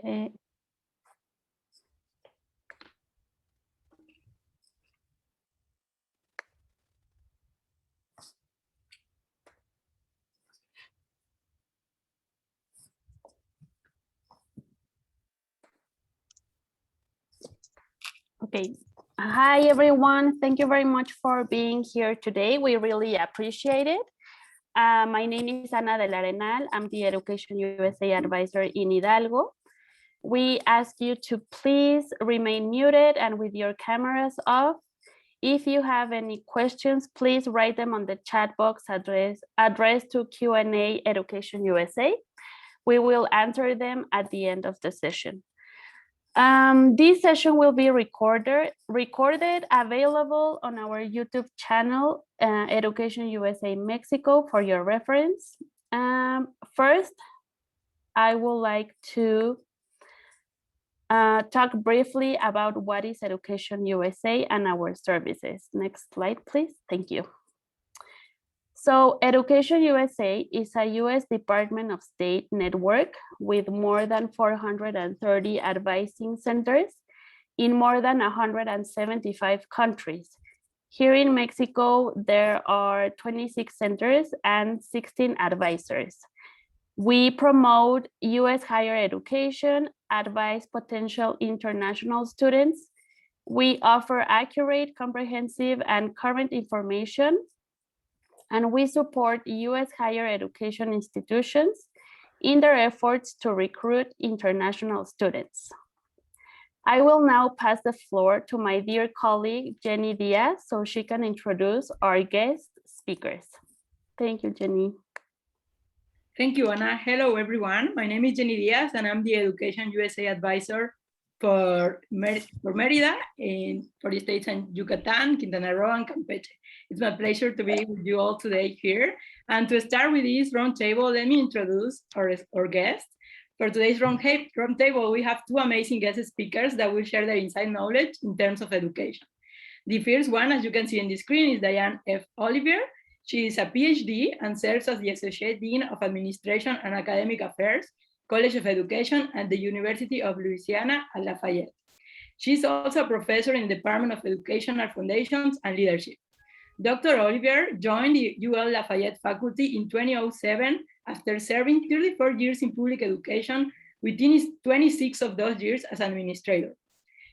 Okay. Hi, everyone. Thank you very much for being here today. We really appreciate it. My name is Ana del Arenal. I'm the Education USA advisor in Hidalgo. We ask you to please remain muted and with your cameras off. If you have any questions, please write them on the chat box addressed to Q&A Education USA. We will answer them at the end of the session. This session will be recorded, available on our YouTube channel, Education USA Mexico, for your reference. First, I would like to talk briefly about what is Education USA and our services. Next slide, please. Thank you. So Education USA is a US Department of State network with more than 430 advising centers in more than 175 countries. Here in Mexico, there are 26 centers and 16 advisors. We promote US higher education, advise potential international students. We offer accurate, comprehensive, and current information. And we support US higher education institutions in their efforts to recruit international students. I will now pass the floor to my dear colleague, Jenny Diaz, so she can introduce our guest speakers. Thank you, Jenny. Thank you, Ana. Hello, everyone. My name is Jenny Diaz, and I'm the Education USA advisor for Mérida and for the states in Yucatan, Quintana Roo, and Campeche. It's my pleasure to be with you all today here. And to start with this roundtable, let me introduce our guests. For today's roundtable, we have two amazing guest speakers that will share their inside knowledge in terms of education. The first one, as you can see on the screen, is Diane F. Olivier. She is a PhD and serves as the Associate Dean of Administration and Academic Affairs, College of Education at the University of Louisiana at Lafayette. She's also a professor in the Department of Educational Foundations and Leadership. Dr. Olivier joined the UL Lafayette faculty in 2007 after serving 34 years in public education, within 26 of those years as administrator.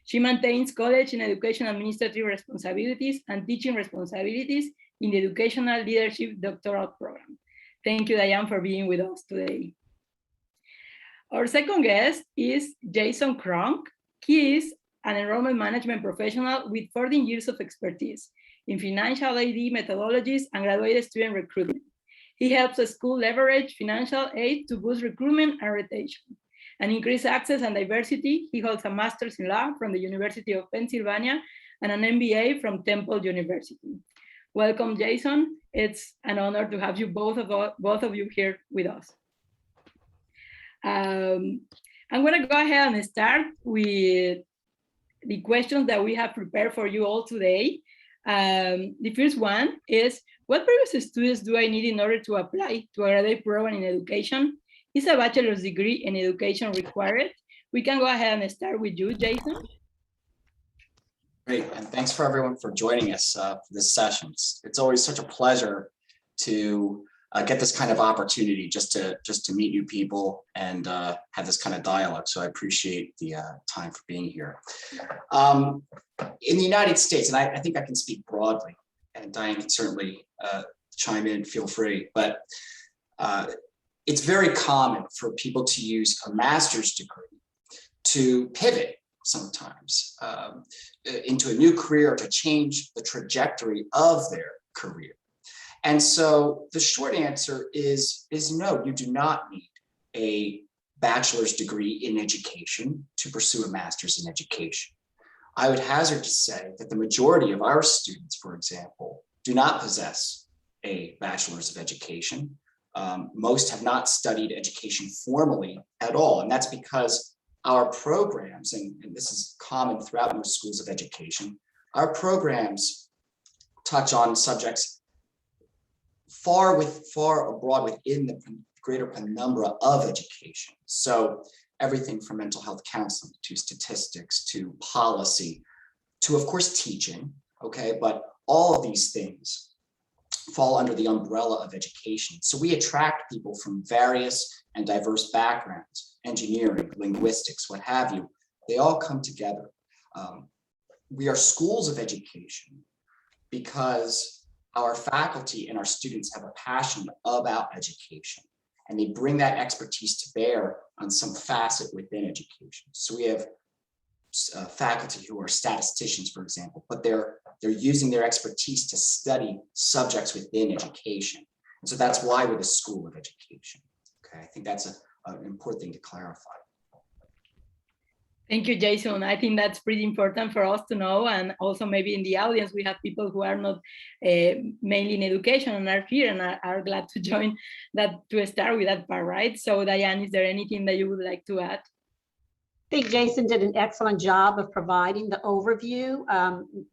She maintains college and education administrative responsibilities and teaching responsibilities in the Educational Leadership Doctoral Program. Thank you, Diane, for being with us today. Our second guest is Jason Kronk. He is an enrollment management professional with 14 years of expertise in financial aid methodologies and graduate student recruitment. He helps a school leverage financial aid to boost recruitment and retention and increase access and diversity. He holds a master's in law from the University of Pennsylvania and an MBA from Temple University. Welcome, Jason. It's an honor to have you both of you here with us. I'm going to go ahead and start with the questions that we have prepared for you all today. The first one is, what previous studies do I need in order to apply to a graduate program in education? Is a bachelor's degree in education required? We can go ahead and start with you, Jason. Great, and thanks for everyone for joining us for this session. It's always such a pleasure to get this kind of opportunity just to meet new people and have this kind of dialogue. So I appreciate the time for being here. In the United States, and I think I can speak broadly, and Diane can certainly chime in, feel free, but it's very common for people to use a master's degree to pivot sometimes into a new career, to change the trajectory of their career. And so the short answer is no, you do not need a bachelor's degree in education to pursue a master's in education. I would hazard to say that the majority of our students, for example, do not possess a bachelor's of education. Most have not studied education formally at all. And that's because our programs, and this is common throughout most schools of education, our programs touch on subjects far abroad within the greater penumbra of education. So everything from mental health counseling to statistics to policy to, of course, teaching, okay? But all of these things fall under the umbrella of education. So we attract people from various and diverse backgrounds, engineering, linguistics, what have you. They all come together. We are schools of education because our faculty and our students have a passion about education, and they bring that expertise to bear on some facet within education. So we have faculty who are statisticians, for example, but they're using their expertise to study subjects within education. And so that's why we're the school of education. Okay, I think that's an important thing to clarify. Thank you, Jason. I think that's pretty important for us to know. And also maybe in the audience, we have people who are not mainly in education and are here and are glad to join that, to start with that part, right? So Diane, is there anything that you would like to add? I think Jason did an excellent job of providing the overview.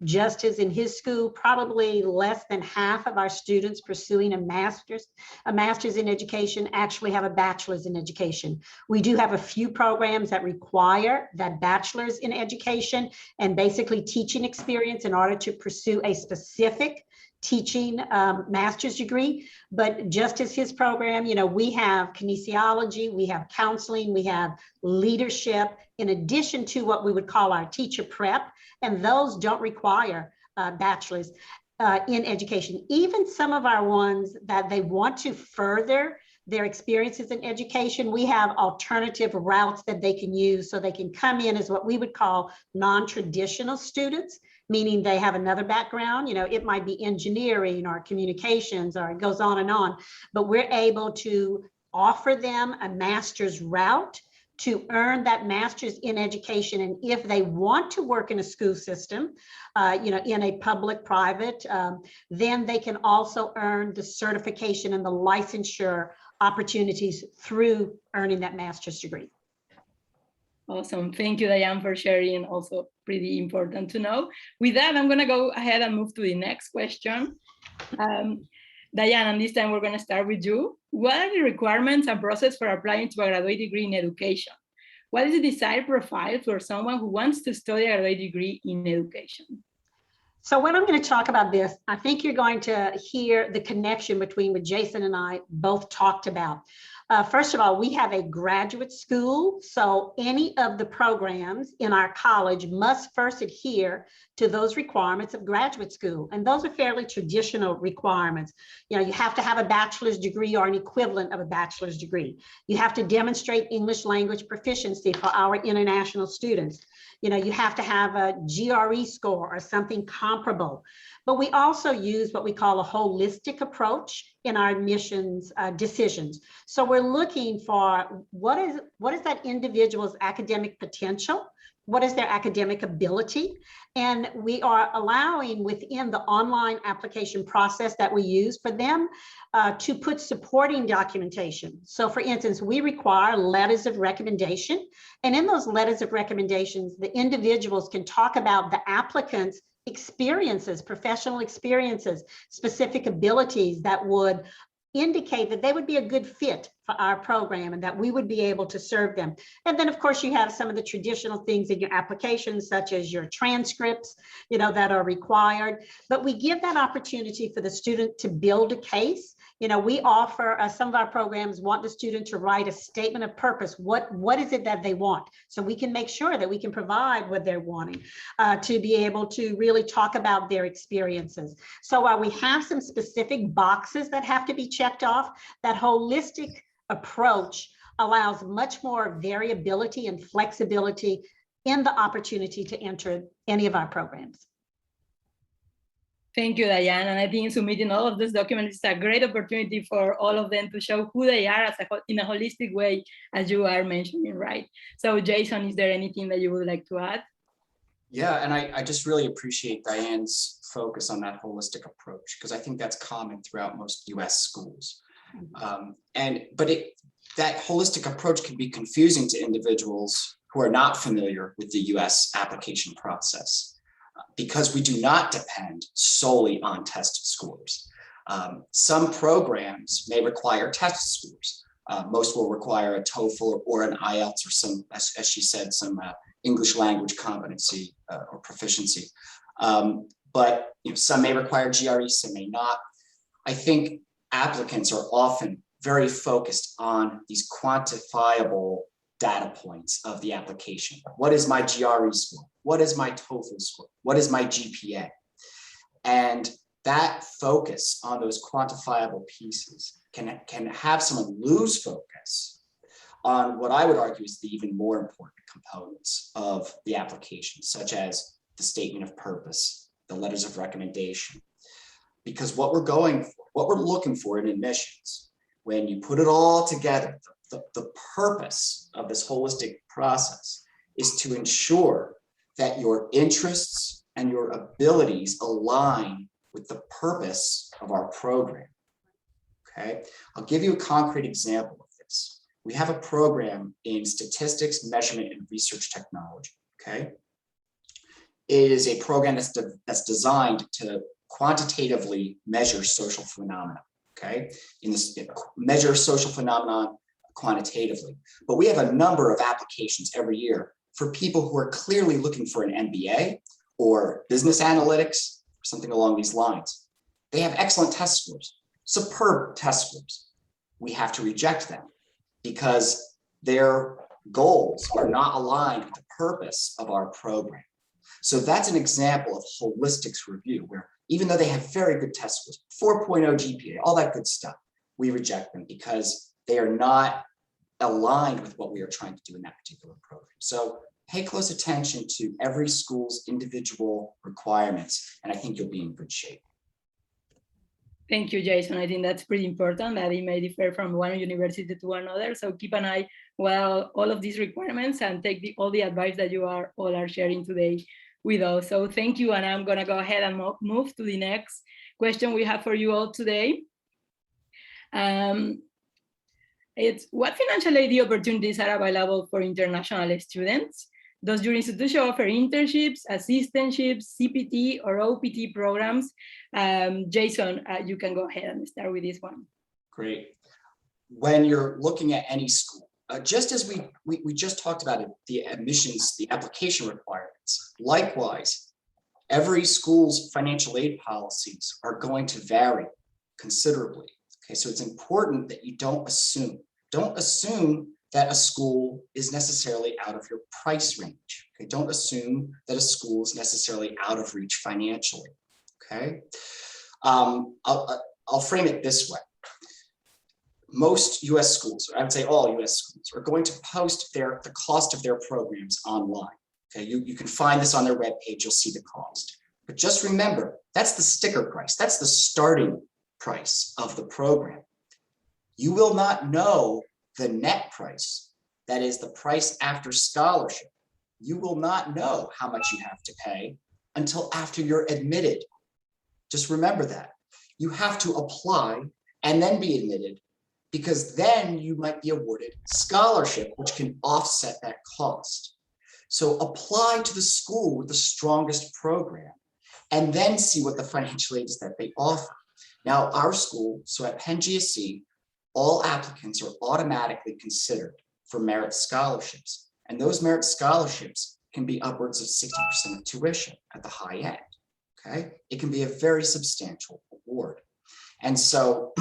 Just as in his school, probably less than half of our students pursuing a master's in education actually have a bachelor's in education. We do have a few programs that require that bachelor's in education and basically teaching experience in order to pursue a specific teaching master's degree. But just as his program, you know, we have kinesiology, we have counseling, we have leadership, in addition to what we would call our teacher prep, and those don't require bachelor's in education. Even some of our ones that they want to further their experiences in education, we have alternative routes that they can use, so they can come in as what we would call non-traditional students, meaning they have another background. You know, it might be engineering or communications, or it goes on and on, but we're able to offer them a master's route to earn that master's in education. And if they want to work in a school system, you know, in a public, private, then they can also earn the certification and the licensure opportunities through earning that master's degree. Awesome. Thank you, Diane, for sharing. Also pretty important to know. With that, I'm going to go ahead and move to the next question. Diane, and this time we're going to start with you. What are the requirements and process for applying to a graduate degree in education? What is the desired profile for someone who wants to study a graduate degree in education? So when I'm going to talk about this, I think you're going to hear the connection between what Jason and I both talked about. First of all, we have a graduate school, so any of the programs in our college must first adhere to those requirements of graduate school. And those are fairly traditional requirements. You know, you have to have a bachelor's degree or an equivalent of a bachelor's degree. You have to demonstrate English language proficiency for our international students. You know, you have to have a GRE score or something comparable. But we also use what we call a holistic approach in our admissions decisions. So we're looking for what is that individual's academic potential? What is their academic ability? And we are allowing within the online application process that we use for them to put supporting documentation. So for instance, we require letters of recommendation. And in those letters of recommendations, the individuals can talk about the applicant's experiences, professional experiences, specific abilities that would indicate that they would be a good fit for our program and that we would be able to serve them. And then of course you have some of the traditional things in your applications, such as your transcripts, you know, that are required, but we give that opportunity for the student to build a case. You know, we offer, some of our programs want the student to write a statement of purpose. What is it that they want? So we can make sure that we can provide what they're wanting to be able to really talk about their experiences. So while we have some specific boxes that have to be checked off, that holistic approach allows much more variability and flexibility in the opportunity to enter any of our programs. Thank you, Diane. And I think submitting all of these documents is a great opportunity for all of them to show who they are in a holistic way, as you are mentioning, right? So Jason, is there anything that you would like to add? Yeah, and I just really appreciate Diane's focus on that holistic approach, because I think that's common throughout most US schools. But that holistic approach can be confusing to individuals who are not familiar with the US application process, because we do not depend solely on test scores. Some programs may require test scores, Most will require a TOEFL or an IELTS or some, as she said, some English language competency or proficiency. But some may require GRE, some may not. I think applicants are often very focused on these quantifiable data points of the application. What is my GRE score? What is my TOEFL score? What is my GPA? And that focus on those quantifiable pieces can have someone lose focus on what I would argue is the even more important components of the application, such as the statement of purpose, the letters of recommendation. Because what we're looking for in admissions, when you put it all together, the purpose of this holistic process is to ensure that your interests and your abilities align with the purpose of our program. Okay, I'll give you a concrete example of this. We have a program in statistics, measurement, and research technology. Okay, it is a program that's designed to quantitatively measure social phenomena. Okay, measure social phenomenon quantitatively. But we have a number of applications every year for people who are clearly looking for an MBA or business analytics, or something along these lines. They have excellent test scores, superb test scores. We have to reject them because their goals are not aligned with the purpose of our program. So that's an example of holistics review, where even though they have very good test scores, 4.0 GPA, all that good stuff, we reject them because they are not aligned with what we are trying to do in that particular program. So pay close attention to every school's individual requirements, and I think you'll be in good shape. Thank you, Jason. I think that's pretty important, that it may differ from one university to another. So keep an eye on all of these requirements and take all the advice that you all are sharing today with us. So thank you, and I'm gonna go ahead and move to the next question we have for you all today. It's what financial aid opportunities are available for international students? Does your institution offer internships, assistantships, CPT or OPT programs? Jason, you can go ahead and start with this one. Great. When you're looking at any school, just as we just talked about it, the admissions, the application requirements, likewise, every school's financial aid policies are going to vary considerably. Okay, so it's important that you don't assume that a school is necessarily out of your price range. Okay, don't assume that a school is necessarily out of reach financially. Okay, I'll frame it this way. Most US schools, or I would say all US schools, are going to post the cost of their programs online. Okay, you can find this on their webpage, you'll see the cost. But just remember, that's the sticker price, that's the starting price of the program. You will not know the net price, that is the price after scholarship. You will not know how much you have to pay until after you're admitted. Just remember that. You have to apply and then be admitted, because then you might be awarded scholarship, which can offset that cost. So apply to the school with the strongest program and then see what the financial aid is that they offer. Now, our school, so at Penn GSC, all applicants are automatically considered for merit scholarships. And those merit scholarships can be upwards of 60% of tuition at the high end, okay? It can be a very substantial award. And so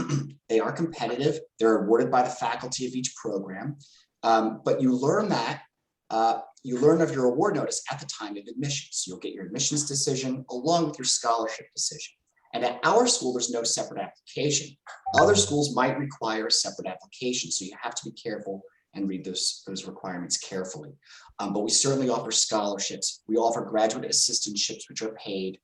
they are competitive. They're awarded by the faculty of each program, but you learn of your award notice at the time of admissions. You'll get your admissions decision along with your scholarship decision. And at our school, there's no separate application. Other schools might require a separate application, so you have to be careful and read those requirements carefully. But we certainly offer scholarships. We offer graduate assistantships, which are paid.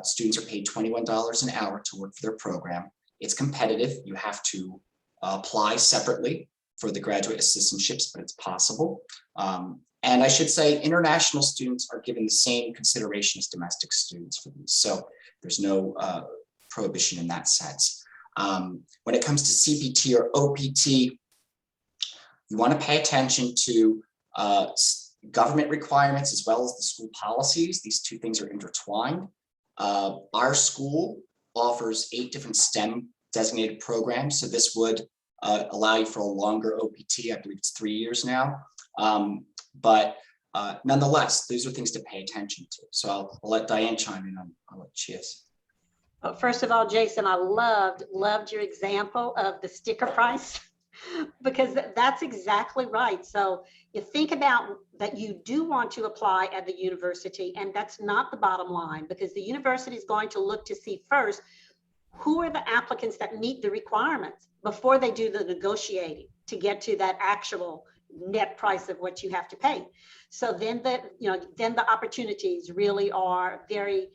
Students are paid $21 an hour to work for their program. It's competitive. You have to apply separately for the graduate assistantships, but it's possible. And I should say international students are given the same consideration as domestic students for these. So there's no prohibition in that sense. When it comes to CPT or OPT, you want to pay attention to government requirements as well as the school policies. These two things are intertwined. Our school offers 8 different STEM designated programs. So this would allow you for a longer OPT. I believe it's 3 years now. But nonetheless, those are things to pay attention to. So I'll let Diane chime in on what she is. Well, first of all, Jason, I loved your example of the sticker price because that's exactly right. So you think about that you do want to apply at the university, and that's not the bottom line, because the university is going to look to see first, who are the applicants that meet the requirements before they do the negotiating to get to that actual net price of what you have to pay. So then the opportunities really are very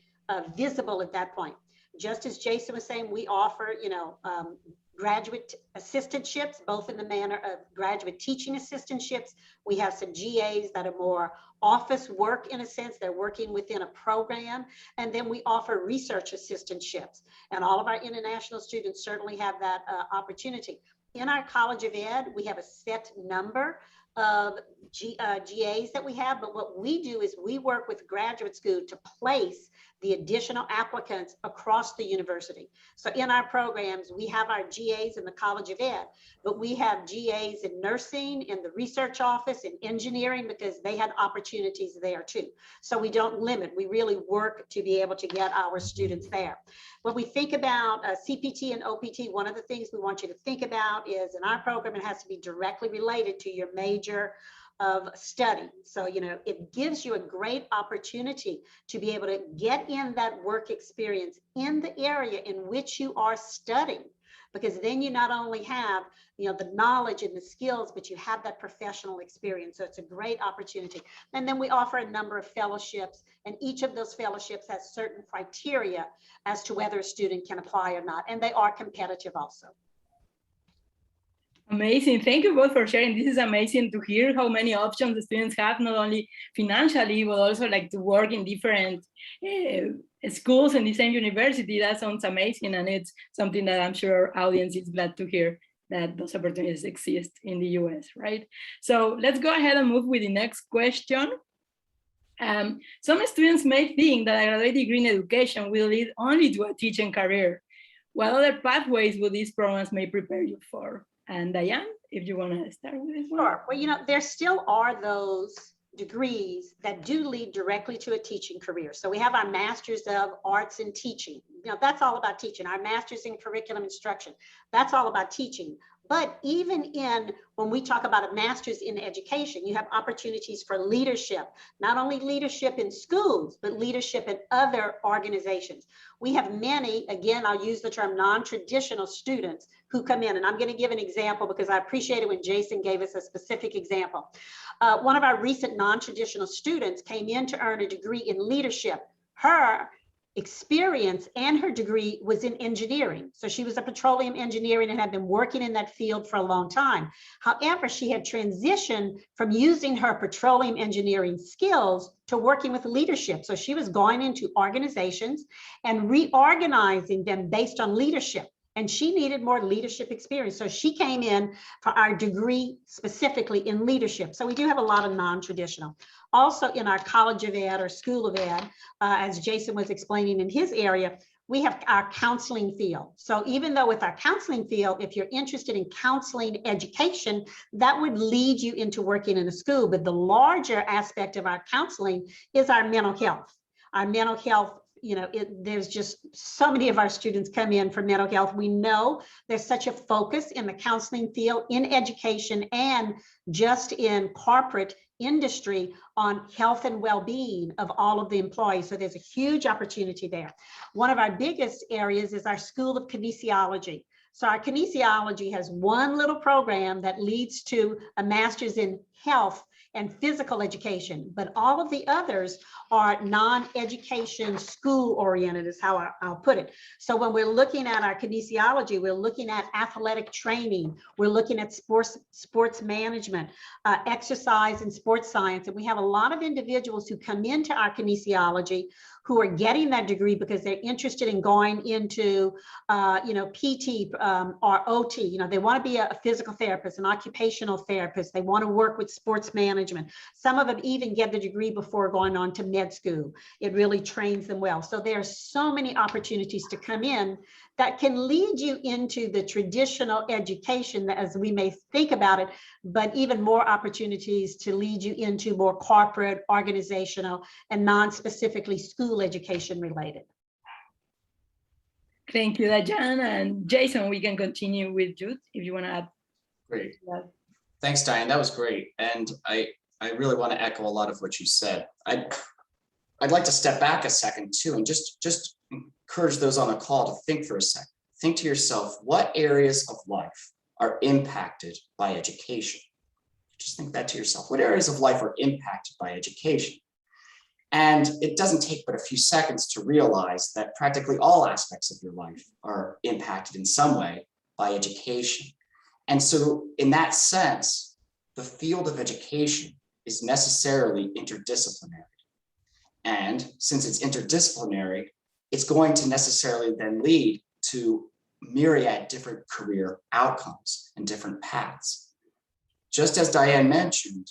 visible at that point. Just as Jason was saying, we offer, graduate assistantships, both in the manner of graduate teaching assistantships. We have some GAs that are more office work in a sense, they're working within a program. And then we offer research assistantships. And all of our international students certainly have that opportunity. In our College of Ed, we have a set number of GAs that we have, but what we do is we work with graduate school to place the additional applicants across the university. So in our programs, we have our GAs in the College of Ed, but we have GAs in nursing, in the research office, in engineering, because they had opportunities there too. So we don't limit, we really work to be able to get our students there. When we think about CPT and OPT, one of the things we want you to think about is in our program, it has to be directly related to your major of study. So, it gives you a great opportunity to be able to get in that work experience in the area in which you are studying, because then you not only have, the knowledge and the skills, but you have that professional experience. So it's a great opportunity. And then we offer a number of fellowships, and each of those fellowships has certain criteria as to whether a student can apply or not. And they are competitive also. Amazing. Thank you both for sharing. This is amazing to hear how many options the students have, not only financially, but also like to work in different schools in the same university. That sounds amazing. And it's something that I'm sure our audience is glad to hear, that those opportunities exist in the US, right? So let's go ahead and move with the next question. Some students may think that a graduate degree in education will lead only to a teaching career. What other pathways will these programs may prepare you for? And Diane, if you want to start with this one. Sure. Well, there still are those degrees that do lead directly to a teaching career. So we have our Masters of Arts in Teaching. That's all about teaching. Our Masters in Curriculum Instruction, that's all about teaching. But even when we talk about a master's in education, you have opportunities for leadership, not only leadership in schools, but leadership in other organizations. We have many, again, I'll use the term non-traditional students who come in, and I'm going to give an example because I appreciate it when Jason gave us a specific example. One of our recent non-traditional students came in to earn a degree in leadership. Her experience and her degree was in engineering. So she was a petroleum engineer and had been working in that field for a long time. However, she had transitioned from using her petroleum engineering skills to working with leadership. So she was going into organizations and reorganizing them based on leadership. And she needed more leadership experience. So she came in for our degree specifically in leadership. So we do have a lot of non-traditional. Also in our College of Ed or School of Ed, as Jason was explaining in his area, we have our counseling field. So even though with our counseling field, if you're interested in counseling education, that would lead you into working in a school. But the larger aspect of our counseling is our mental health. Our mental health, there's just so many of our students come in for mental health. We know there's such a focus in the counseling field, in education, and just in corporate industry on health and well-being of all of the employees. So there's a huge opportunity there. One of our biggest areas is our School of Kinesiology. So our kinesiology has one little program that leads to a master's in health and physical education, but all of the others are non-education school oriented is how I'll put it. So when we're looking at our kinesiology, we're looking at athletic training, we're looking at sports management, exercise and sports science. And we have a lot of individuals who come into our kinesiology who are getting that degree because they're interested in going into, PT or OT. They want to be a physical therapist, an occupational therapist. They want to work with sports management. Some of them even get the degree before going on to med school. It really trains them well. So there are so many opportunities to come in that can lead you into the traditional education as we may think about it, but even more opportunities to lead you into more corporate, organizational, and non-specifically school education related. Thank you, Diane. And Jason, we can continue with you if you want to add. Great. Thanks, Diane. That was great. And I really want to echo a lot of what you said. I'd like to step back a second too, and just encourage those on the call to think for a second. Think to yourself, what areas of life are impacted by education? Just think that to yourself. What areas of life are impacted by education? And it doesn't take but a few seconds to realize that practically all aspects of your life are impacted in some way by education. And so in that sense, the field of education is necessarily interdisciplinary. And since it's interdisciplinary, it's going to necessarily then lead to myriad different career outcomes and different paths. Just as Diane mentioned,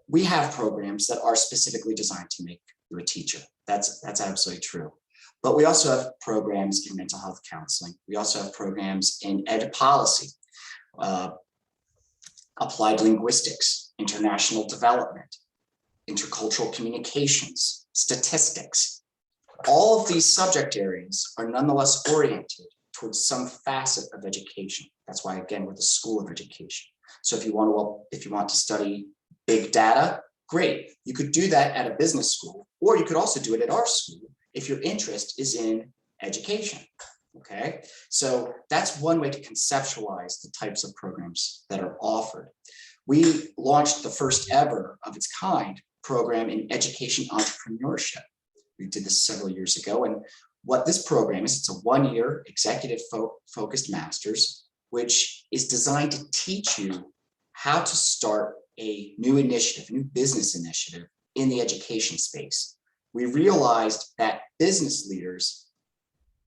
we have programs that are specifically designed to make you a teacher. That's absolutely true. But we also have programs in mental health counseling. We also have programs in ed policy, applied linguistics, international development, intercultural communications, statistics. All of these subject areas are nonetheless oriented towards some facet of education. That's why, again, we're the School of Education. So if you want to study big data, great. You could do that at a business school, or you could also do it at our school if your interest is in education. Okay, so that's one way to conceptualize the types of programs that are offered. We launched the first ever of its kind program in education entrepreneurship. We did this several years ago, and what this program is, it's a one-year executive focused master's, which is designed to teach you how to start a new initiative, a new business initiative in the education space. We realized that business leaders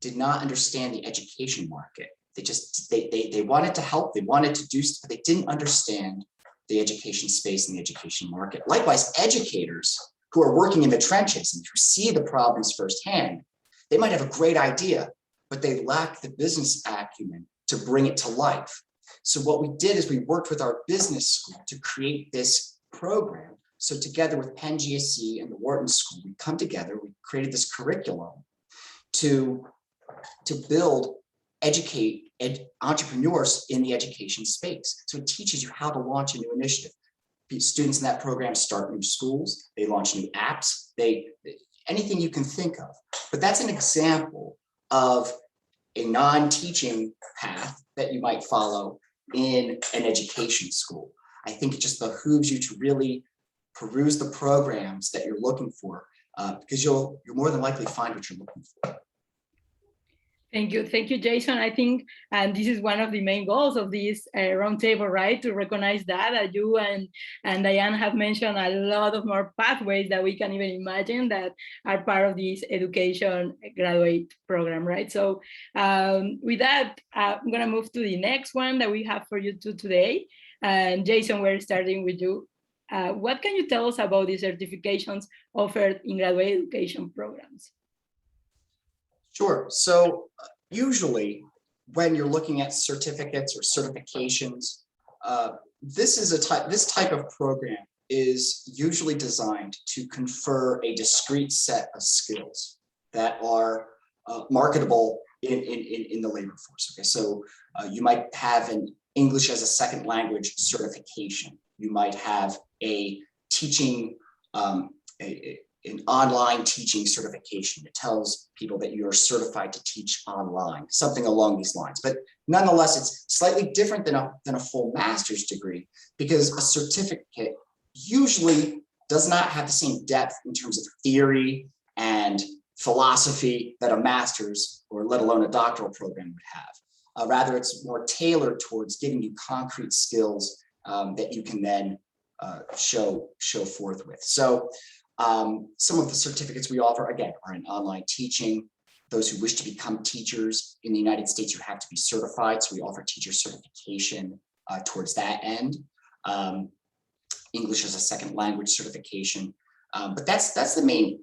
did not understand the education market. They wanted to help, they wanted to do stuff, but they didn't understand the education space and the education market. Likewise, educators who are working in the trenches and who see the problems firsthand, they might have a great idea, but they lack the business acumen to bring it to life. So what we did is we worked with our business school to create this program. So together with Penn GSC and the Wharton School, we come together, we created this curriculum to build, educate entrepreneurs in the education space. So it teaches you how to launch a new initiative. Students in that program start new schools, they launch new apps, anything you can think of. But that's an example of a non-teaching path that you might follow in an education school. I think it just behooves you to really peruse the programs that you're looking for, because you'll more than likely find what you're looking for. Thank you, Jason. I think, and this is one of the main goals of this roundtable, right? To recognize that you and Diane have mentioned a lot of more pathways that we can even imagine that are part of this education graduate program, right? So with that, I'm gonna move to the next one that we have for you today. And Jason, we're starting with you. What can you tell us about the certifications offered in graduate education programs? Sure. So usually when you're looking at certificates or certifications, this type of program is usually designed to confer a discrete set of skills that are marketable in the labor force. Okay, so you might have an English as a second language certification. You might have a teaching, an online teaching certification. It tells people that you are certified to teach online, something along these lines. But nonetheless, it's slightly different than a full master's degree, because a certificate usually does not have the same depth in terms of theory and philosophy that a master's or let alone a doctoral program would have. Rather, it's more tailored towards giving you concrete skills that you can then show forth with. So Some of the certificates we offer, again, are in online teaching. Those who wish to become teachers in the United States, you have to be certified. So we offer teacher certification towards that end. English as a second language certification. But that's the main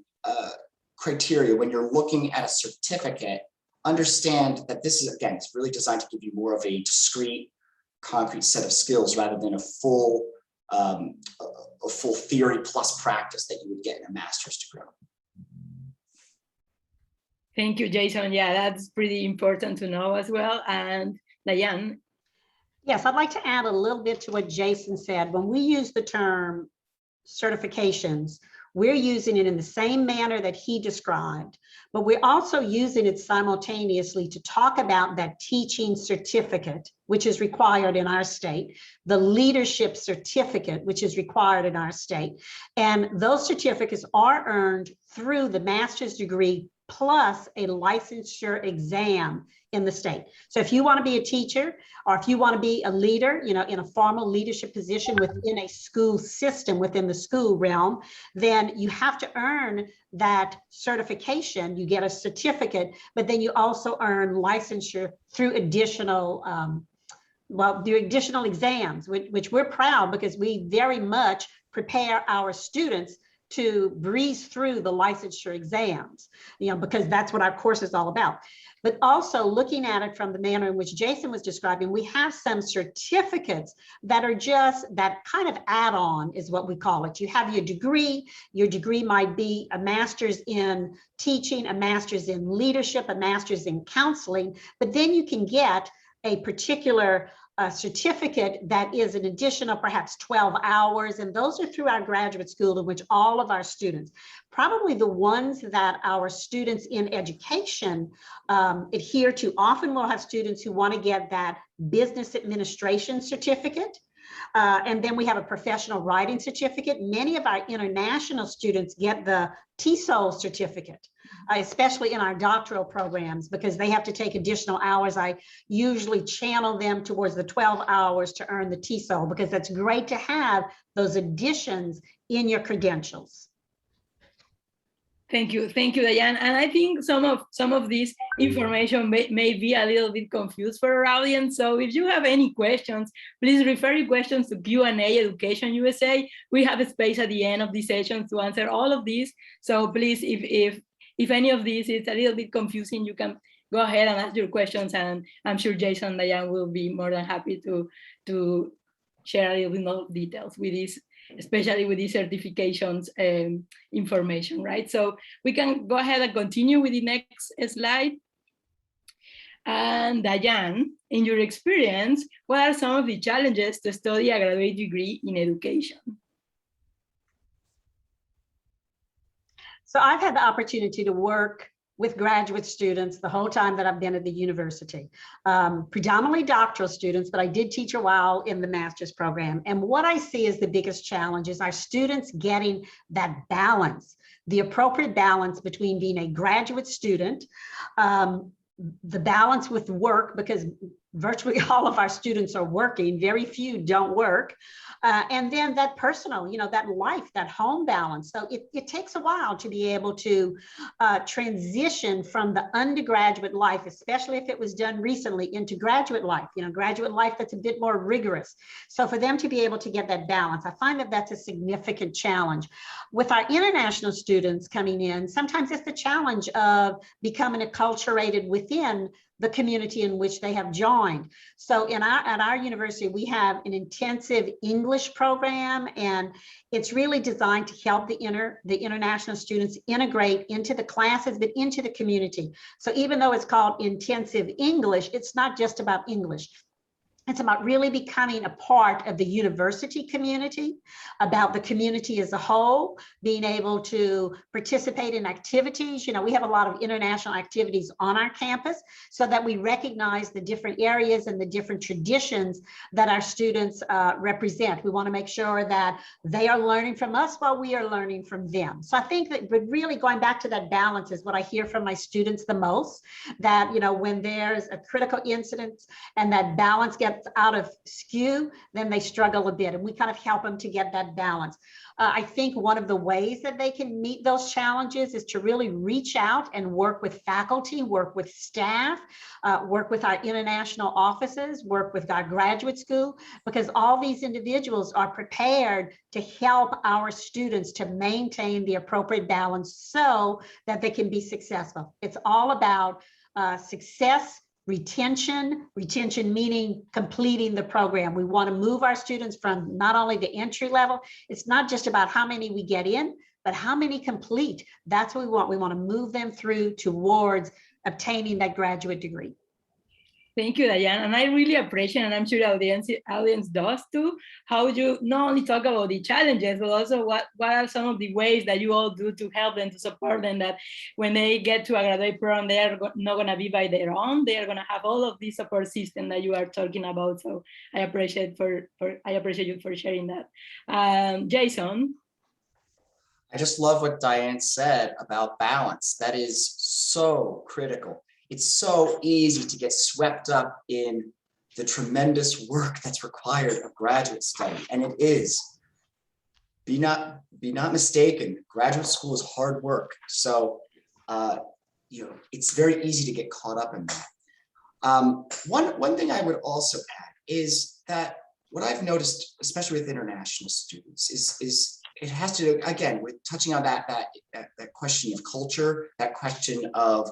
criteria when you're looking at a certificate. Understand that this is, again, it's really designed to give you more of a discrete, concrete set of skills rather than a full theory plus practice that you would get in a master's degree. Thank you, Jason. Yeah, that's pretty important to know as well. And Diane. Yes, I'd like to add a little bit to what Jason said. When we use the term certifications, we're using it in the same manner that he described, but we're also using it simultaneously to talk about that teaching certificate, which is required in our state, the leadership certificate, which is required in our state. And those certificates are earned through the master's degree plus a licensure exam in the state. So if you want to be a teacher, or if you want to be a leader, in a formal leadership position within a school system, within the school realm, then you have to earn that certification. You get a certificate, but then you also earn licensure through additional exams, which we're proud because we very much prepare our students to breeze through the licensure exams, because that's what our course is all about. But also looking at it from the manner in which Jason was describing, we have some certificates that are just that kind of add-on is what we call it. You have your degree might be a master's in teaching, a master's in leadership, a master's in counseling, but then you can get a particular certificate that is an additional perhaps 12 hours. And those are through our graduate school in which all of our students, probably the ones that our students in education adhere to, often we'll have students who want to get that business administration certificate. And then we have a professional writing certificate. Many of our international students get the TESOL certificate, especially in our doctoral programs, because they have to take additional hours. I usually channel them towards the 12 hours to earn the TESOL, because that's great to have those additions in your credentials. Thank you, Diane. And I think some of this information may be a little bit confused for our audience. So if you have any questions, please refer your questions to Q&A Education USA. We have a space at the end of the session to answer all of these. So please, if any of these is a little bit confusing, you can go ahead and ask your questions, and I'm sure Jason and Diane will be more than happy to share a little bit more details with this, especially with these certifications information, right? So we can go ahead and continue with the next slide. And Diane, in your experience, what are some of the challenges to study a graduate degree in education? So I've had the opportunity to work with graduate students the whole time that I've been at the university, predominantly doctoral students, but I did teach a while in the master's program. And what I see as the biggest challenge is our students getting that balance, the appropriate balance between being a graduate student, the balance with work, because virtually all of our students are working, very few don't work. And then that personal, that life, that home balance. So it takes a while to be able to transition from the undergraduate life, especially if it was done recently, into graduate life, graduate life that's a bit more rigorous. So for them to be able to get that balance, I find that that's a significant challenge. With our international students coming in, sometimes it's the challenge of becoming acculturated within the community in which they have joined. So at our university, we have an intensive English program, and it's really designed to help the international students integrate into the classes, but into the community. So even though it's called intensive English, it's not just about English. It's about really becoming a part of the university community, about the community as a whole, being able to participate in activities. We have a lot of international activities on our campus so that we recognize the different areas and the different traditions that our students represent. We want to make sure that they are learning from us while we are learning from them. So I think that really going back to that balance is what I hear from my students the most, that, when there's a critical incident and that balance gets gets out of skew, then they struggle a bit, and we kind of help them to get that balance. I think one of the ways that they can meet those challenges is to really reach out and work with faculty, work with staff, work with our international offices, work with our graduate school, because all these individuals are prepared to help our students to maintain the appropriate balance so that they can be successful. It's all about success, retention meaning completing the program. We want to move our students from not only the entry level, it's not just about how many we get in, but how many complete. That's what we want. We want to move them through towards obtaining that graduate degree. Thank you, Diane. And I really appreciate, and I'm sure the audience does too, how you not only talk about the challenges, but also what are some of the ways that you all do to help them, to support them, that when they get to a graduate program, they are not going to be by their own. They are going to have all of these support system that you are talking about. So I appreciate you for sharing that. Jason. I just love what Diane said about balance. That is so critical. It's so easy to get swept up in the tremendous work that's required of graduate study, and it is. Be not mistaken. Graduate school is hard work, so it's very easy to get caught up in that. One thing I would also add is that what I've noticed, especially with international students, is it has to do, again, with touching on that question of culture, that question of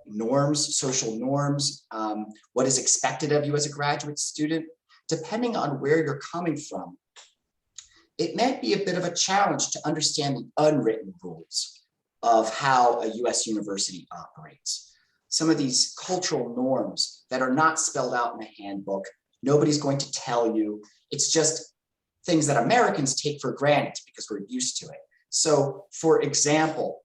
norms, social norms, what is expected of you as a graduate student. Depending on where you're coming from, it might be a bit of a challenge to understand the unwritten rules of how a US university operates. Some of these cultural norms that are not spelled out in a handbook, nobody's going to tell you. It's just things that Americans take for granted because we're used to it. So, for example,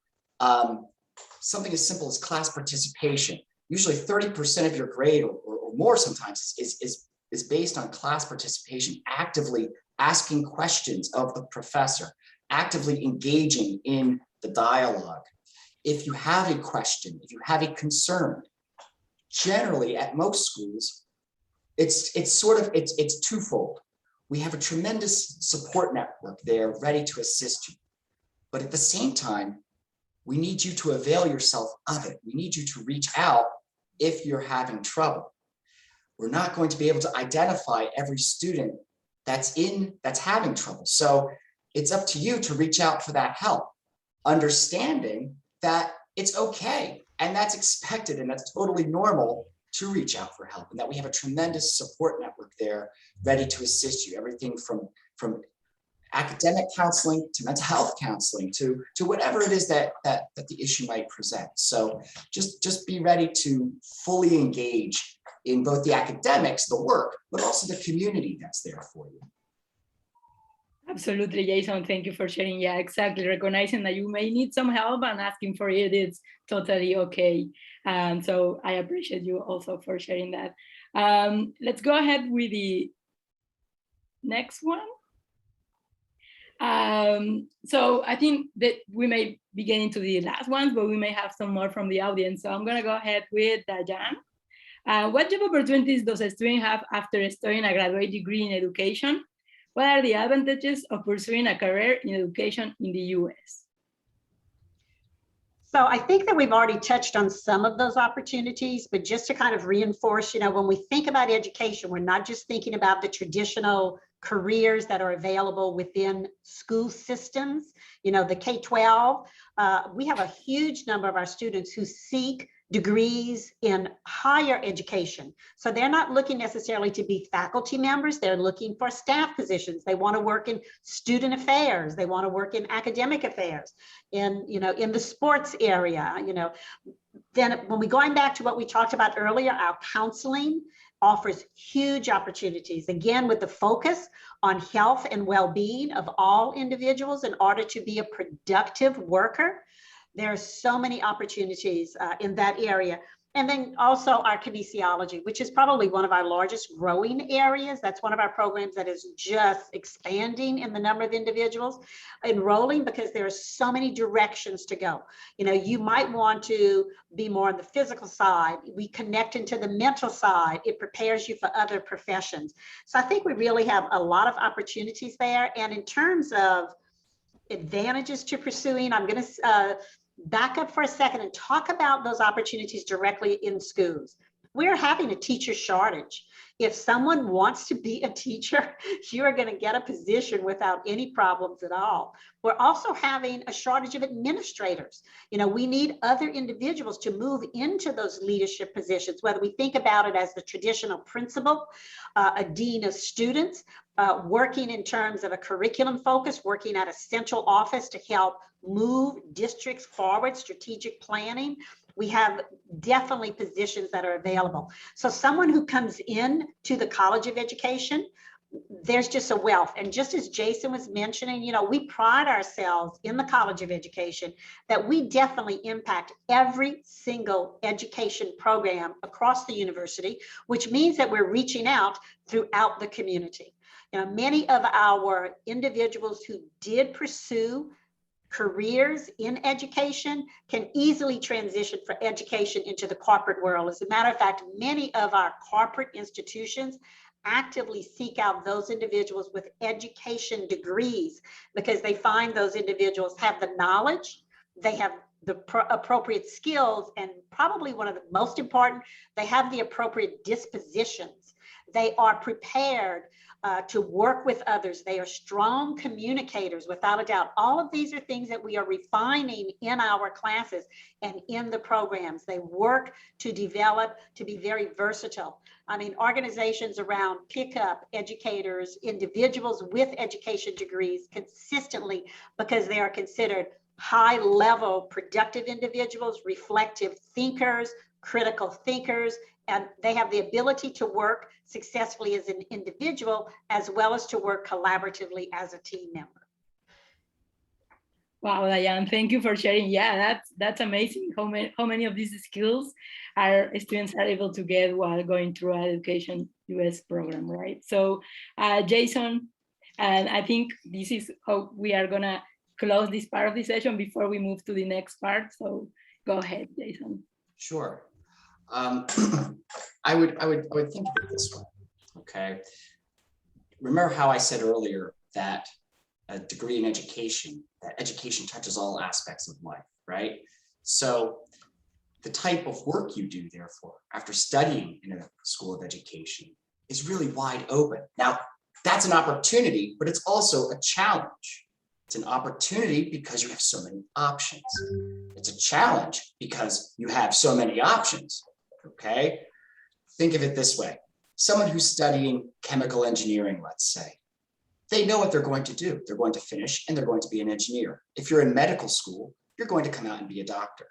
something as simple as class participation. Usually 30% of your grade or more sometimes is based on class participation, actively asking questions of the professor, actively engaging in the dialogue. If you have a question, if you have a concern, generally at most schools, it's twofold. We have a tremendous support network there ready to assist you. But at the same time, we need you to avail yourself of it. We need you to reach out if you're having trouble. We're not going to be able to identify every student that's having trouble. So it's up to you to reach out for that help, understanding that it's okay and that's expected and that's totally normal to reach out for help, and that we have a tremendous support network there ready to assist you. Everything from academic counseling to mental health counseling to whatever it is that the issue might present. So just be ready to fully engage in both the academics, the work, but also the community that's there for you. Absolutely, Jason. Thank you for sharing. Yeah, exactly. Recognizing that you may need some help and asking for it is totally okay. So I appreciate you also for sharing that. Let's go ahead with the next one. So I think that we may be getting to the last ones, but we may have some more from the audience. So I'm going to go ahead with Diane. What job opportunities does a student have after studying a graduate degree in education? What are the advantages of pursuing a career in education in the US? So I think that we've already touched on some of those opportunities, but just to kind of reinforce, when we think about education, we're not just thinking about the traditional careers that are available within school systems. The K-12, we have a huge number of our students who seek degrees in higher education. So they're not looking necessarily to be faculty members. They're looking for staff positions. They want to work in student affairs. They want to work in academic affairs, in the sports area. Then when we're going back to what we talked about earlier, our counseling offers huge opportunities, again, with the focus on health and well-being of all individuals in order to be a productive worker. There are so many opportunities in that area. And then also our kinesiology, which is probably one of our largest growing areas. That's one of our programs that is just expanding in the number of individuals enrolling, because there are so many directions to go. You know, you might want to be more on the physical side. We connect into the mental side. It prepares you for other professions. So I think we really have a lot of opportunities there. And in terms of advantages to pursuing, I'm going to back up for a second and talk about those opportunities directly in schools. We're having a teacher shortage. If someone wants to be a teacher, you are going to get a position without any problems at all. We're also having a shortage of administrators. You know, we need other individuals to move into those leadership positions, whether we think about it as the traditional principal, a dean of students, working in terms of a curriculum focus, working at a central office to help move districts forward, strategic planning. We have definitely positions that are available. So someone who comes in to the College of Education, there's just a wealth. And just as Jason was mentioning, you know, we pride ourselves in the College of Education that we definitely impact every single education program across the university, which means that we're reaching out throughout the community. You know, many of our individuals who did pursue careers in education can easily transition for education into the corporate world. As a matter of fact, many of our corporate institutions actively seek out those individuals with education degrees because they find those individuals have the knowledge, they have the appropriate skills, and probably one of the most important, they have the appropriate dispositions. They are prepared to work with others. They are strong communicators, without a doubt. All of these are things that we are refining in our classes and in the programs. They work to develop, to be very versatile. I mean, organizations around pick up educators, individuals with education degrees consistently because they are considered high-level productive individuals, reflective thinkers, critical thinkers, and they have the ability to work successfully as an individual as well as to work collaboratively as a team member. Wow, Diane, thank you for sharing. Yeah, that's amazing how many of these skills our students are able to get while going through our Education US program, right? So Jason, and I think this is how we are gonna close this part of the session before we move to the next part. So go ahead, Jason. Sure. I would think of it this way, okay? Remember how I said earlier that a degree in education, that education touches all aspects of life, right? So the type of work you do, therefore, after studying in a school of education is really wide open. Now, that's an opportunity, but it's also a challenge. It's an opportunity because you have so many options. It's a challenge because you have so many options, okay? Think of it this way. Someone who's studying chemical engineering, let's say, they know what they're going to do. They're going to finish and they're going to be an engineer. If you're in medical school, you're going to come out and be a doctor.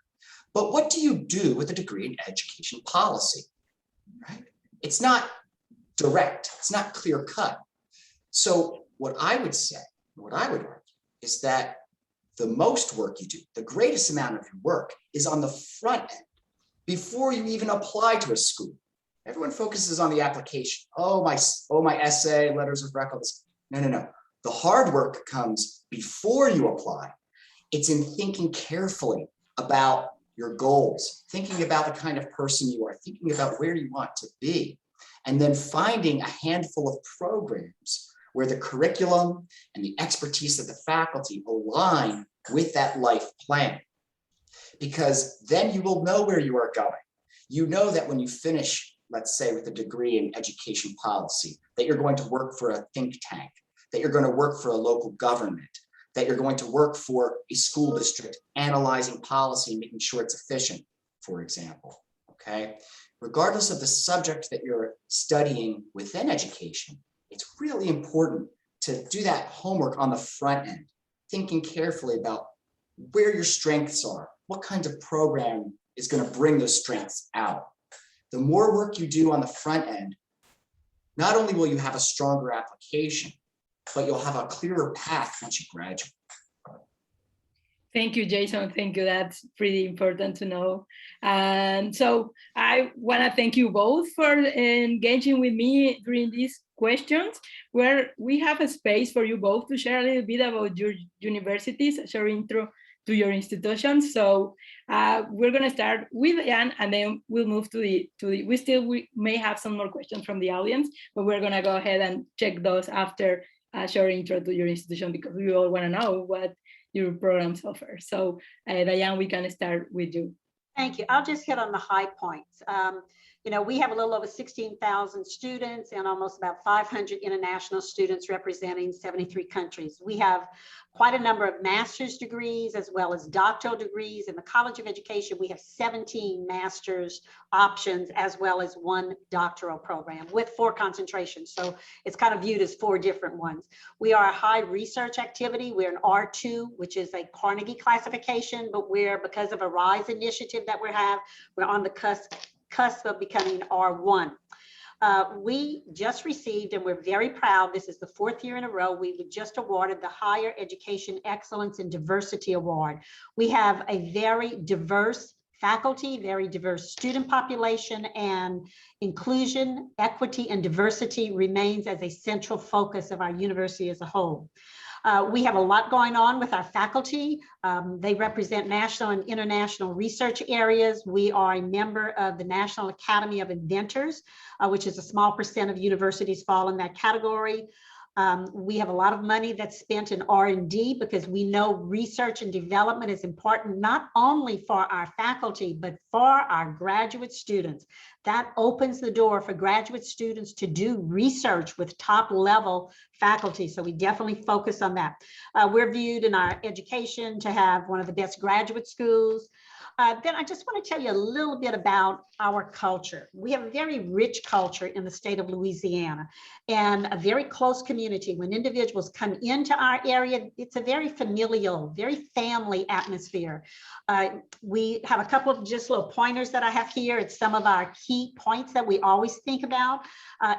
But what do you do with a degree in education policy, right? It's not direct, it's not clear cut. So what I would say, what I would argue is that the most work you do, the greatest amount of your work is on the front end before you even apply to a school. Everyone focuses on the application. Oh, my essay, letters of record. No. The hard work comes before you apply. It's in thinking carefully about your goals, thinking about the kind of person you are, thinking about where you want to be, and then finding a handful of programs where the curriculum and the expertise of the faculty align with that life plan. Because then you will know where you are going. You know that when you finish, let's say, with a degree in education policy, that you're going to work for a think tank, that you're going to work for a local government, that you're going to work for a school district analyzing policy and making sure it's efficient, for example, okay? Regardless of the subject that you're studying within education, it's really important to do that homework on the front end, thinking carefully about where your strengths are, what kind of program is going to bring those strengths out. The more work you do on the front end, not only will you have a stronger application, but you'll have a clearer path once you graduate. Thank you, Jason. Thank you. That's pretty important to know. And so I want to thank you both for engaging with me during these questions, where we have a space for you both to share a little bit about your universities, share intro to your institutions. So we're going to start with Jan, and then we'll move to the we may have some more questions from the audience, but we're going to go ahead and check those after sharing intro to your institution, because we all want to know what your programs offer. So Diane, we can start with you. Thank you. I'll just hit on the high points. You know, we have a little over 16,000 students and almost about 500 international students representing 73 countries. We have quite a number of master's degrees as well as doctoral degrees. In the College of Education, we have 17 master's options as well as one doctoral program with 4 concentrations. So it's kind of viewed as 4 different ones. We are a high research activity. We're an R2, which is a Carnegie classification, but because of a RISE initiative that we're on the cusp of becoming R1. We just received, and we're very proud, this is the 4th year in a row, we were just awarded the Higher Education Excellence and Diversity Award. We have a very diverse faculty, very diverse student population, and inclusion, equity, and diversity remains as a central focus of our university as a whole. We have a lot going on with our faculty. They represent national and international research areas. We are a member of the National Academy of Inventors, which is a small percent of universities fall in that category. We have a lot of money that's spent in R&D because we know research and development is important not only for our faculty, but for our graduate students. That opens the door for graduate students to do research with top level faculty. So we definitely focus on that. We're viewed in our education to have one of the best graduate schools. Then I just want to tell you a little bit about our culture. We have a very rich culture in the state of Louisiana and a very close community. When individuals come into our area, it's a very familial, very family atmosphere. We have a couple of just little pointers that I have here. It's some of our key points that we always think about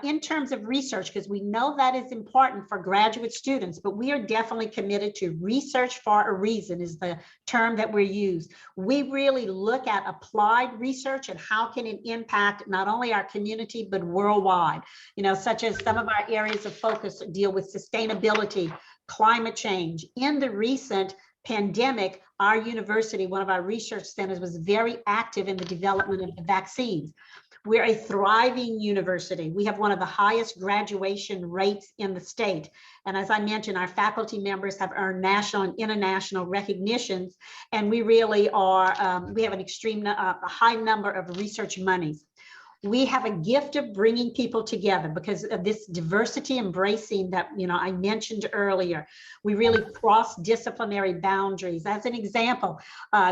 in terms of research, because we know that is important for graduate students, but we are definitely committed to research for a reason is the term that we use. We really look at applied research and how can it impact not only our community, but worldwide, you know, such as some of our areas of focus deal with sustainability, climate change. In the recent pandemic, our university, one of our research centers, was very active in the development of the vaccines. We're a thriving university. We have one of the highest graduation rates in the state. And as I mentioned, our faculty members have earned national and international recognitions. And we really are, we have an a high number of research monies. We have a gift of bringing people together because of this diversity embracing that, you know, I mentioned earlier. We really cross disciplinary boundaries. As an example,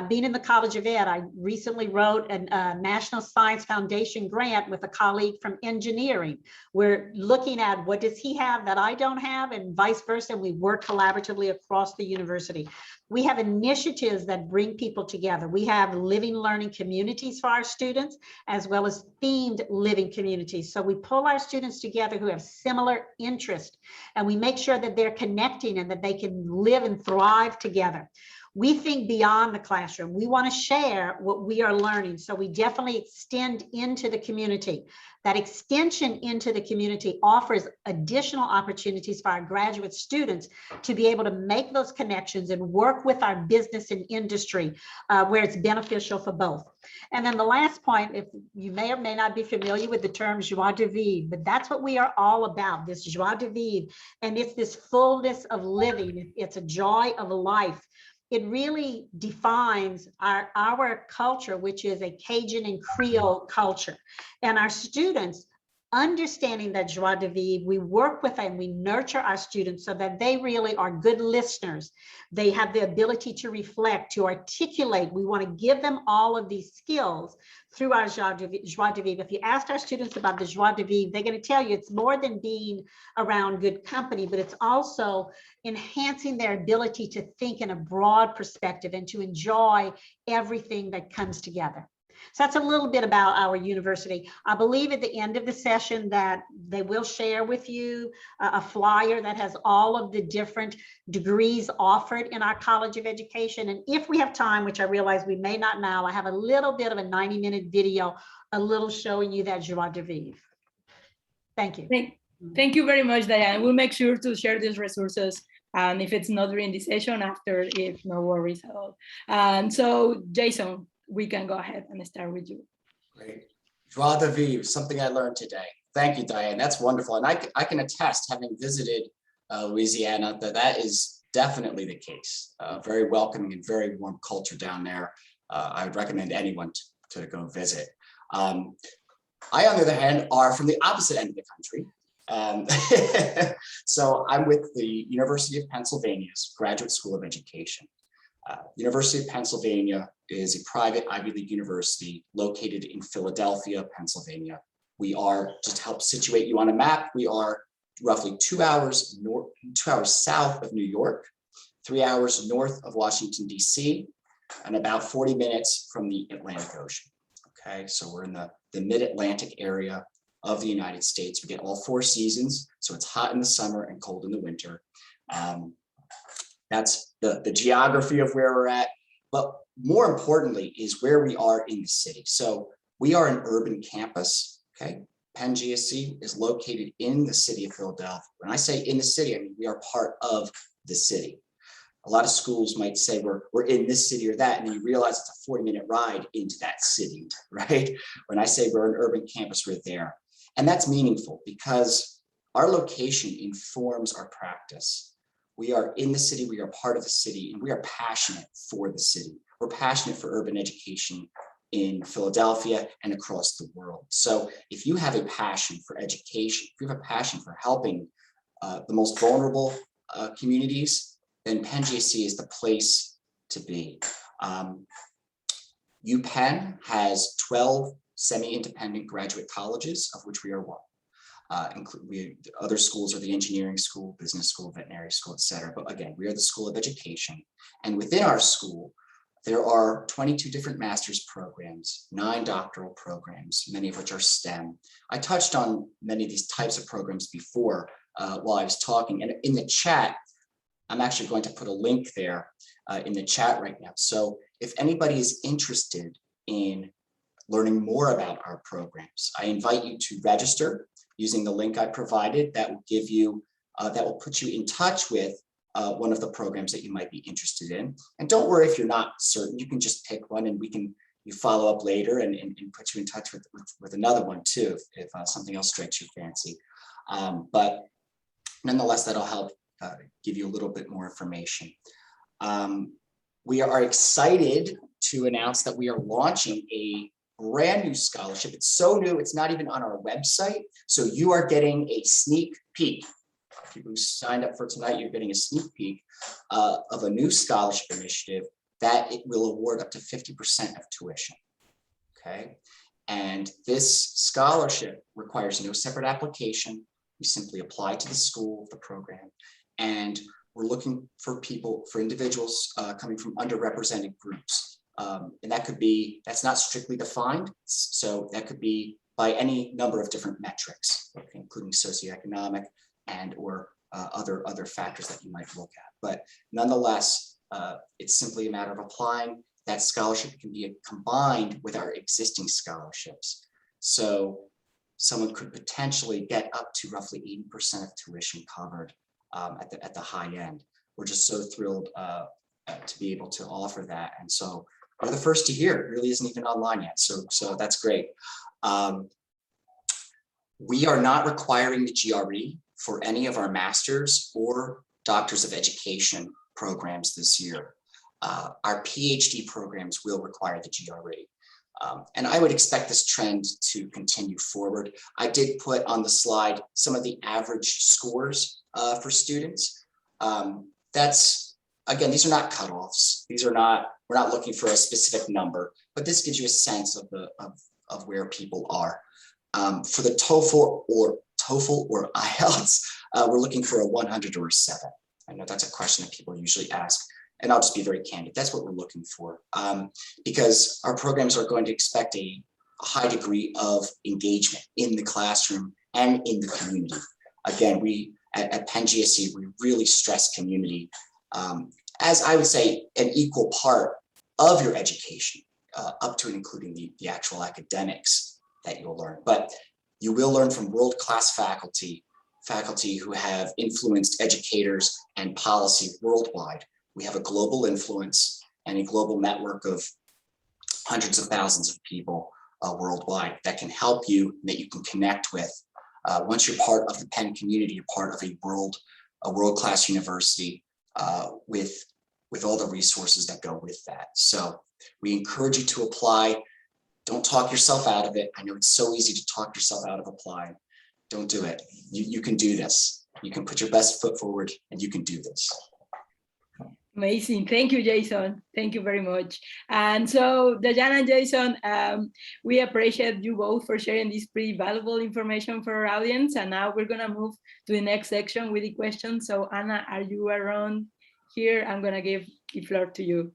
being in the College of Ed, I recently wrote a National Science Foundation grant with a colleague from engineering. We're looking at what does he have that I don't have and vice versa. And we work collaboratively across the university. We have initiatives that bring people together. We have living learning communities for our students, as well as themed living communities. So we pull our students together who have similar interests, and we make sure that they're connecting and that they can live and thrive together. We think beyond the classroom. We want to share what we are learning. So we definitely extend into the community. That extension into the community offers additional opportunities for our graduate students to be able to make those connections and work with our business and industry where it's beneficial for both. And then the last point, if you may or may not be familiar with the term joie de vivre, but that's what we are all about, this joie de vivre. And it's this fullness of living. It's a joy of life. It really defines our culture, which is a Cajun and Creole culture. And our students, understanding that joie de vivre, we work with and we nurture our students so that they really are good listeners. They have the ability to reflect, to articulate. We want to give them all of these skills through our joie de vivre. If you asked our students about the joie de vivre, they're going to tell you it's more than being around good company, but it's also enhancing their ability to think in a broad perspective and to enjoy everything that comes together. So that's a little bit about our university. I believe at the end of the session that they will share with you a flyer that has all of the different degrees offered in our College of Education. And if we have time, which I realize we may not now, I have a little bit of a 90-minute video, a little showing you that joie de vivre. Thank you. Thank you very much, Diane. We'll make sure to share these resources. And if it's not during the session, after, if no worries at all. And so, Jason, we can go ahead and start with you. Great. Joie de vivre, something I learned today. Thank you, Diane. That's wonderful. And I can attest, having visited Louisiana, that is definitely the case. Very welcoming and very warm culture down there. I would recommend anyone to go visit. I, on the other hand, are from the opposite end of the country. So I'm with the University of Pennsylvania's Graduate School of Education. University of Pennsylvania is a private Ivy League university located in Philadelphia, Pennsylvania. We are, just to help situate you on a map, we are roughly 2 hours south of New York, 3 hours north of Washington, DC, and about 40 minutes from the Atlantic Ocean. Okay, so we're in the mid-Atlantic area of the United States. We get all 4 seasons, so it's hot in the summer and cold in the winter. That's the geography of where we're at, but more importantly is where we are in the city. So we are an urban campus, okay? Penn GSC is located in the city of Philadelphia. When I say in the city, I mean we are part of the city. A lot of schools might say we're in this city or that, and then you realize it's a 40-minute ride into that city, right? When I say we're an urban campus, we're there. And that's meaningful because our location informs our practice. We are in the city, we are part of the city, and we are passionate for the city. We're passionate for urban education in Philadelphia and across the world. So if you have a passion for education, if you have a passion for helping the most vulnerable communities, then Penn GSC is the place to be. UPenn has 12 semi-independent graduate colleges, of which we are one. Other schools are the engineering school, business school, veterinary school, et cetera. But again, we are the School of Education. And within our school, there are 22 different master's programs, 9 doctoral programs, many of which are STEM. I touched on many of these types of programs before while I was talking. And in the chat, I'm actually going to put a link there in the chat right now. So if anybody is interested in learning more about our programs, I invite you to register using the link I provided. That will give you, that will put you in touch with one of the programs that you might be interested in. And don't worry if you're not certain, you can just pick one and you follow up later and put you in touch with another one too, if something else strikes your fancy. But nonetheless, that'll help give you a little bit more information. We are excited to announce that we are launching a brand new scholarship. It's so new, it's not even on our website. So you are getting a sneak peek. People who signed up for tonight, you're getting a sneak peek of a new scholarship initiative that it will award up to 50% of tuition, okay? And this scholarship requires no separate application. You simply apply to the school, the program, and we're looking for individuals coming from underrepresented groups. And that could be, that's not strictly defined. So that could be by any number of different metrics, okay, including socioeconomic and or other factors that you might look at. But nonetheless, it's simply a matter of applying. That scholarship can be combined with our existing scholarships. So someone could potentially get up to roughly 80% of tuition covered at the high end. We're just so thrilled to be able to offer that. And so we're the first to hear. It really isn't even online yet. So that's great. We are not requiring the GRE for any of our master's or doctors of education programs this year. Our PhD programs will require the GRE. And I would expect this trend to continue forward. I did put on the slide some of the average scores for students. That's, again, these are not cutoffs. These are not, we're not looking for a specific number, but this gives you a sense of where people are. For the TOEFL or IELTS, we're looking for a 100 or a 7. I know that's a question that people usually ask. And I'll just be very candid. That's what we're looking for, because our programs are going to expect a high degree of engagement in the classroom and in the community. Again, we at Penn GSE, we really stress community as, I would say, an equal part of your education, up to and including the actual academics that you'll learn. But you will learn from world-class faculty who have influenced educators and policy worldwide. We have a global influence and a global network of hundreds of thousands of people worldwide that can help you, that you can connect with. Once you're part of the Penn community, you're part of a world-class university with all the resources that go with that. So we encourage you to apply. Don't talk yourself out of it. I know it's so easy to talk yourself out of applying. Don't do it. You can do this. You can put your best foot forward and you can do this. Amazing. Thank you, Jason. Thank you very much. And so, Diana and Jason, we appreciate you both for sharing this pretty valuable information for our audience. And now we're going to move to the next section with the questions. So, Anna, are you around here? I'm going to give the floor to you.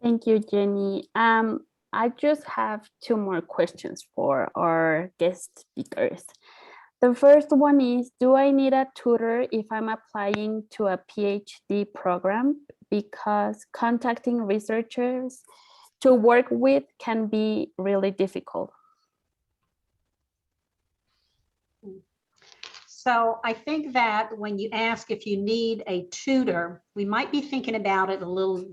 Thank you, Jenny. I just have two more questions for our guest speakers. The first one is, do I need a tutor if I'm applying to a PhD program? Because contacting researchers to work with can be really difficult. So I think that when you ask if you need a tutor, we might be thinking about it a little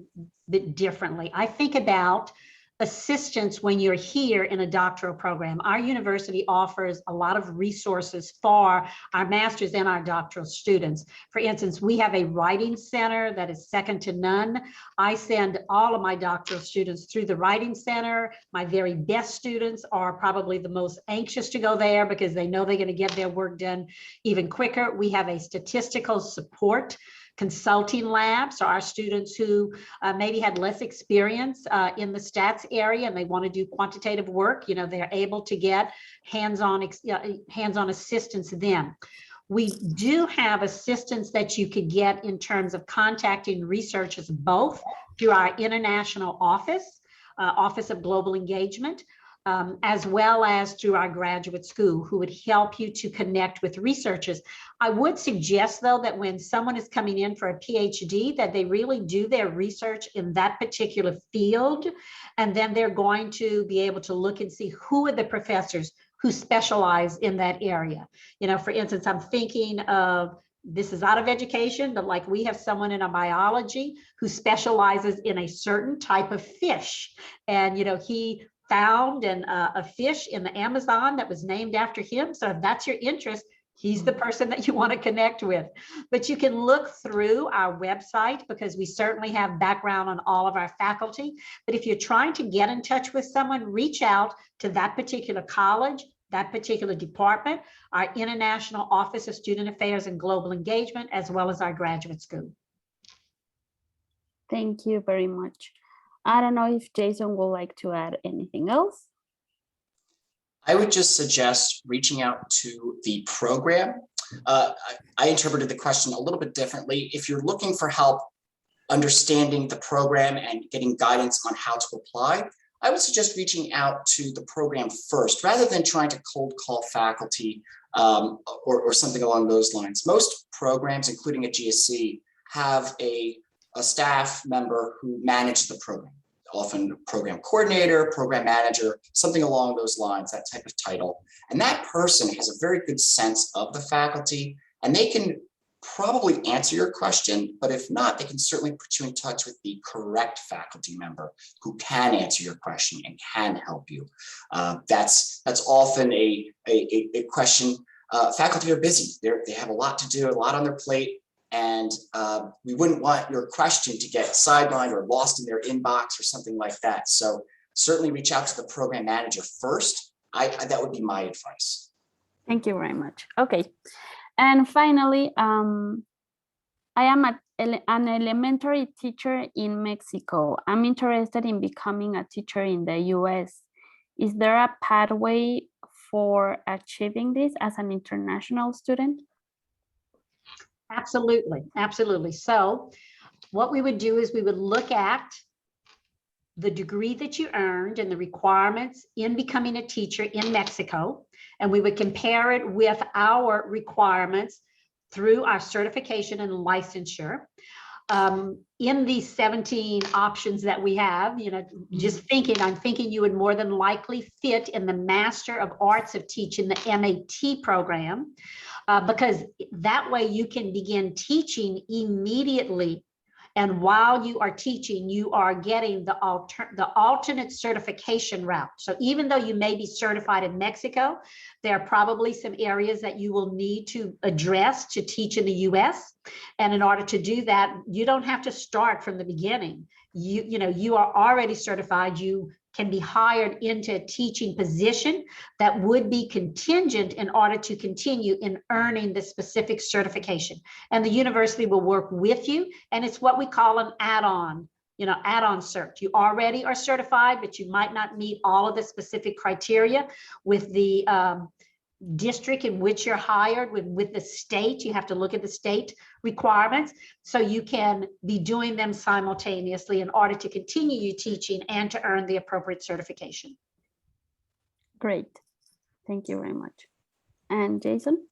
bit differently. I think about assistance when you're here in a doctoral program. Our university offers a lot of resources for our master's and our doctoral students. For instance, we have a writing center that is second to none. I send all of my doctoral students through the writing center. My very best students are probably the most anxious to go there because they know they're going to get their work done even quicker. We have a statistical support consulting lab. So our students who maybe had less experience in the stats area and they want to do quantitative work, they're able to get hands-on assistance then. We do have assistance that you could get in terms of contacting researchers, both through our international office of global engagement, as well as through our graduate school, who would help you to connect with researchers. I would suggest, though, that when someone is coming in for a PhD, that they really do their research in that particular field, and then they're going to be able to look and see who are the professors who specialize in that area. For instance, I'm thinking of, this is out of education, but like we have someone in a biology who specializes in a certain type of fish. And, he found a fish in the Amazon that was named after him. So if that's your interest, he's the person that you want to connect with. But you can look through our website because we certainly have background on all of our faculty. But if you're trying to get in touch with someone, reach out to that particular college, that particular department, our International Office of Student Affairs and Global Engagement, as well as our graduate school. Thank you very much. I don't know if Jason would like to add anything else. I would just suggest reaching out to the program. I interpreted the question a little bit differently. If you're looking for help understanding the program and getting guidance on how to apply, I would suggest reaching out to the program first, rather than trying to cold call faculty or something along those lines. Most programs, including at GSC, have a staff member who manages the program, often program coordinator, program manager, something along those lines, that type of title. And that person has a very good sense of the faculty, and they can probably answer your question, but if not, they can certainly put you in touch with the correct faculty member who can answer your question and can help you. That's often a question. Faculty are busy. They have a lot to do, a lot on their plate. And we wouldn't want your question to get sidelined or lost in their inbox or something like that. So certainly reach out to the program manager first. That would be my advice. Thank you very much. Okay. And finally, I am an elementary teacher in Mexico. I'm interested in becoming a teacher in the US. Is there a pathway for achieving this as an international student? Absolutely, absolutely. So what we would do is we would look at the degree that you earned and the requirements in becoming a teacher in Mexico, and we would compare it with our requirements through our certification and licensure. In these 17 options that we have, you know, just thinking, I'm thinking you would more than likely fit in the Master of Arts of Teaching, the MAT program, because that way you can begin teaching immediately. And while you are teaching, you are getting the alternate certification route. So even though you may be certified in Mexico, there are probably some areas that you will need to address to teach in the US. And in order to do that, you don't have to start from the beginning. You know, you are already certified. You can be hired into a teaching position that would be contingent in order to continue in earning the specific certification. And the university will work with you. And it's what we call an add-on, you know, add-on cert. You already are certified, but you might not meet all of the specific criteria with the district in which you're hired, with the state. You have to look at the state requirements, so you can be doing them simultaneously in order to continue your teaching and to earn the appropriate certification. Great, thank you very much. And Jason?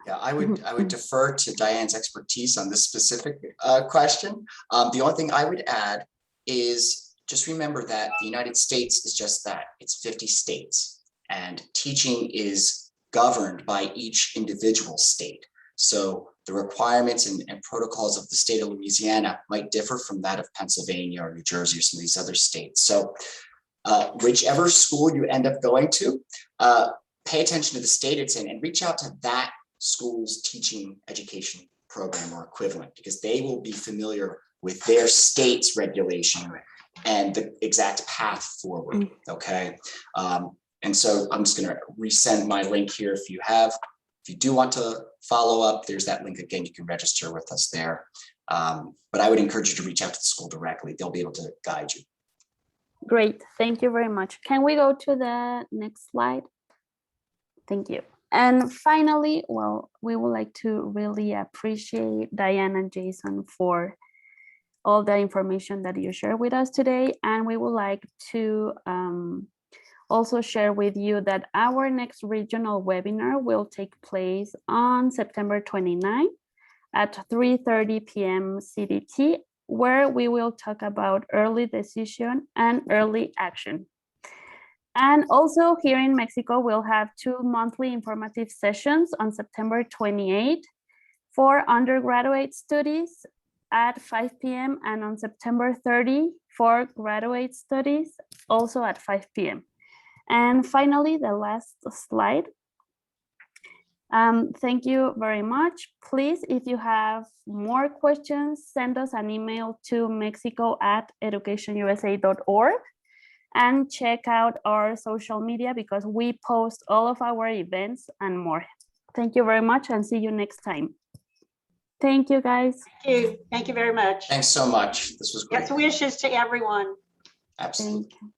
Yeah, I would defer to Diane's expertise on this specific question. The only thing I would add is just remember that the United States is just that. It's 50 states, and teaching is governed by each individual state. So the requirements and protocols of the state of Louisiana might differ from that of Pennsylvania or New Jersey or some of these other states. So whichever school you end up going to, pay attention to the state it's in and reach out to that school's teaching education program or equivalent, because they will be familiar with their state's regulation and the exact path forward, okay? And so I'm just going to resend my link here if you do want to follow up, there's that link again, you can register with us there. But I would encourage you to reach out to the school directly. They'll be able to guide you. Great, thank you very much. Can we go to the next slide? Thank you. And finally, well, we would like to really appreciate Diane and Jason for all the information that you share with us today. And we would like to also share with you that our next regional webinar will take place on September 29 at 3:30 p.m. CDT, where we will talk about early decision and early action. And also here in Mexico, we'll have 2 monthly informative sessions on September 28 for undergraduate studies at 5 p.m. and on September 30 for graduate studies also at 5 p.m. And finally, the last slide. Thank you very much. Please, if you have more questions, send us an email to mexico@educationusa.org and check out our social media because we post all of our events and more. Thank you very much and see you next time. Thank you, guys. Thank you. Thank you very much. Thanks so much. This was great. Best wishes to everyone. Absolutely. Thank you.